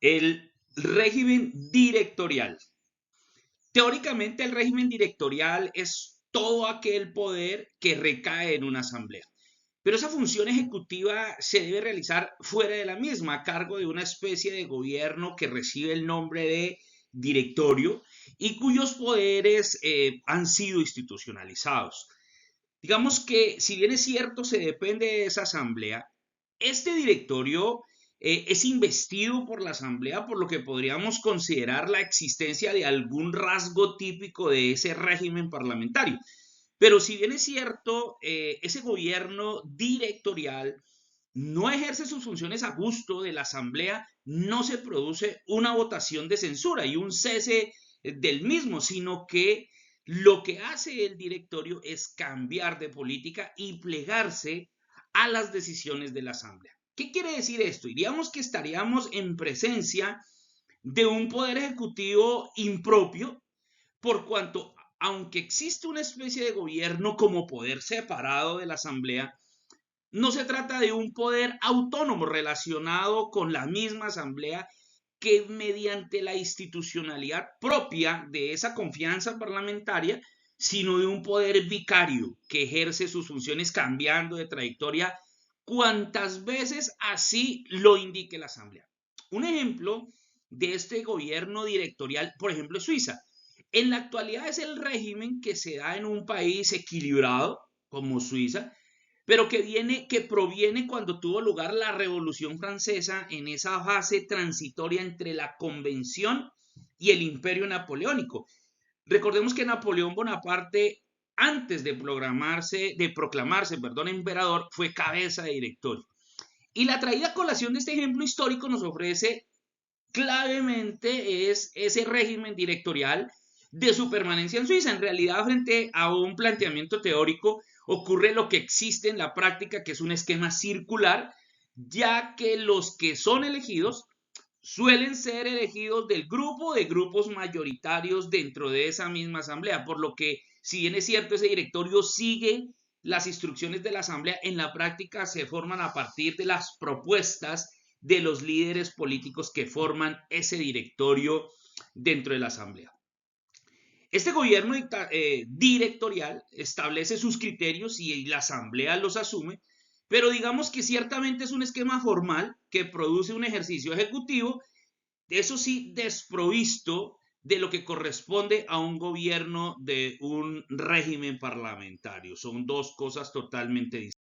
El régimen directorial. Teóricamente, el régimen directorial es todo aquel poder que recae en una asamblea. Pero esa función ejecutiva se debe realizar fuera de la misma, a cargo de una especie de gobierno que recibe el nombre de directorio y cuyos poderes han sido institucionalizados. Digamos que, si bien es cierto, se depende de esa asamblea, este directorio es investido por la asamblea, por lo que podríamos considerar la existencia de algún rasgo típico de ese régimen parlamentario. Pero si bien es cierto, ese gobierno directorial no ejerce sus funciones a gusto de la asamblea, no se produce una votación de censura y un cese del mismo, sino que lo que hace el directorio es cambiar de política y plegarse a las decisiones de la asamblea. ¿Qué quiere decir esto? Diríamos que estaríamos en presencia de un poder ejecutivo impropio, por cuanto, aunque existe una especie de gobierno como poder separado de la asamblea, no se trata de un poder autónomo relacionado con la misma asamblea, que mediante la institucionalidad propia de esa confianza parlamentaria, sino de un poder vicario que ejerce sus funciones cambiando de trayectoria cuantas veces así lo indique la asamblea. Un ejemplo de este gobierno directorial, por ejemplo, es Suiza. En la actualidad es el régimen que se da en un país equilibrado como Suiza, pero que proviene cuando tuvo lugar la Revolución Francesa, en esa fase transitoria entre la Convención y el Imperio Napoleónico. Recordemos que Napoleón Bonaparte, antes de proclamarse emperador, fue cabeza de directorio. Y la traída a colación de este ejemplo histórico nos ofrece clavemente es ese régimen directorial de su permanencia en Suiza. En realidad, frente a un planteamiento teórico, ocurre lo que existe en la práctica, que es un esquema circular, ya que los que son elegidos suelen ser elegidos del grupo de grupos mayoritarios dentro de esa misma asamblea, por lo que, si bien es cierto, ese directorio sigue las instrucciones de la asamblea, en la práctica se forman a partir de las propuestas de los líderes políticos que forman ese directorio dentro de la asamblea. Este gobierno directorial establece sus criterios y la asamblea los asume, pero digamos que ciertamente es un esquema formal que produce un ejercicio ejecutivo, eso sí, desprovisto de lo que corresponde a un gobierno de un régimen parlamentario. Son dos cosas totalmente distintas.